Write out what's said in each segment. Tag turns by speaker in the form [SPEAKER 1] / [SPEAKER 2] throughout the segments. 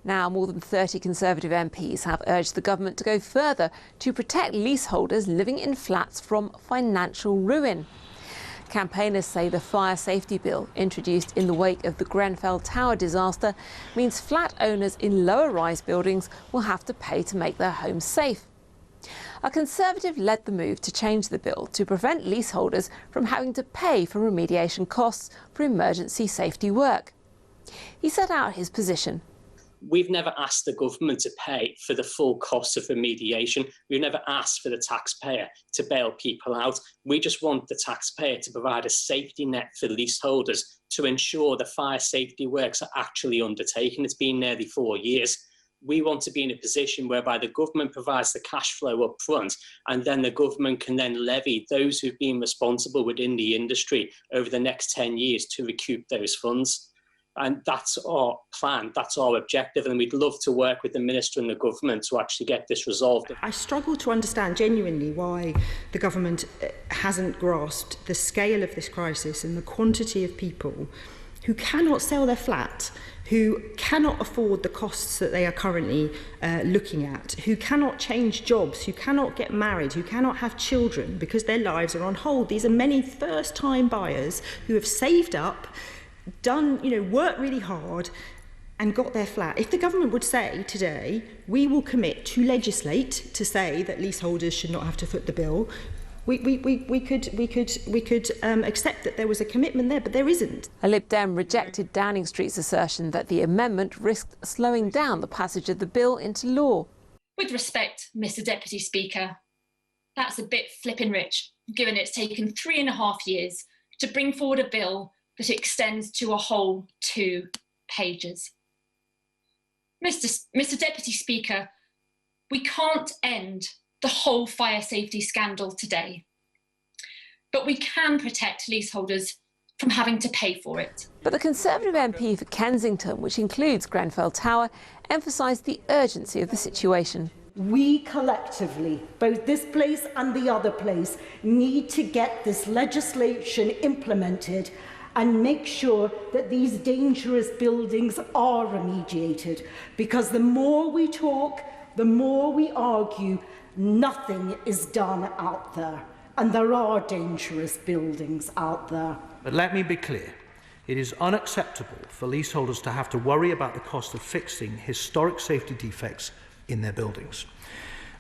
[SPEAKER 1] Now, more than 30 Conservative MPs have urged the government to go further to protect leaseholders living in flats from financial ruin. Campaigners say the fire safety bill, introduced in the wake of the Grenfell Tower disaster, means flat owners in lower-rise buildings will have to pay to make their homes safe. A Conservative led the move to change the bill to prevent leaseholders from having to pay for remediation costs for emergency safety work. He set out his position.
[SPEAKER 2] We've never asked the government to pay for the full cost of remediation. We've never asked for the taxpayer to bail people out. We just want the taxpayer to provide a safety net for leaseholders to ensure the fire safety works are actually undertaken. It's been nearly 4 years. We want to be in a position whereby the government provides the cash flow up front, and then the government can then levy those who've been responsible within the industry over the next 10 years to recoup those funds. And that's our plan, that's our objective, and we'd love to work with the Minister and the government to actually get this resolved.
[SPEAKER 3] I struggle to understand genuinely why the government hasn't grasped the scale of this crisis and the quantity of people who cannot sell their flat, who cannot afford the costs that they are currently looking at, who cannot change jobs, who cannot get married, who cannot have children because their lives are on hold. These are many first-time buyers who have saved up, done, worked really hard and got their flat. If the government would say today, we will commit to legislate to say that leaseholders should not have to foot the bill, we could accept that there was a commitment there, but there isn't.
[SPEAKER 1] A Lib Dem rejected Downing Street's assertion that the amendment risked slowing down the passage of the bill into law.
[SPEAKER 4] With respect, Mr Deputy Speaker, that's a bit flippin' rich, given it's taken 3.5 years to bring forward a bill that extends to a whole 2 pages. Mr Deputy Speaker, we can't end the whole fire safety scandal today, but we can protect leaseholders from having to pay for it.
[SPEAKER 1] But the Conservative MP for Kensington, which includes Grenfell Tower, emphasised the urgency of the situation.
[SPEAKER 5] We collectively, both this place and the other place, need to get this legislation implemented and make sure that these dangerous buildings are remediated. Because the more we talk, the more we argue, nothing is done out there. And there are dangerous buildings out there.
[SPEAKER 6] But let me be clear. It is unacceptable for leaseholders to have to worry about the cost of fixing historic safety defects in their buildings.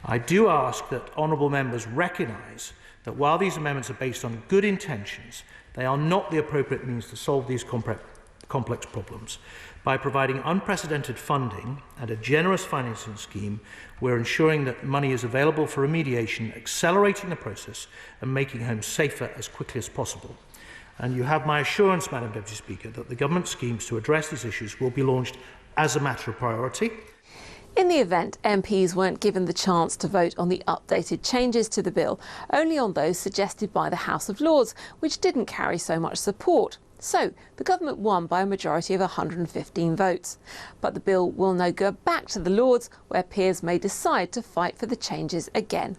[SPEAKER 6] I do ask that honourable members recognise that while these amendments are based on good intentions, they are not the appropriate means to solve these complex problems. By providing unprecedented funding and a generous financing scheme, we're ensuring that money is available for remediation, accelerating the process and making homes safer as quickly as possible. And you have my assurance, Madam Deputy Speaker, that the government schemes to address these issues will be launched as a matter of priority.
[SPEAKER 1] In the event, MPs weren't given the chance to vote on the updated changes to the bill, only on those suggested by the House of Lords, which didn't carry so much support. So, the government won by a majority of 115 votes. But the bill will now go back to the Lords, where peers may decide to fight for the changes again.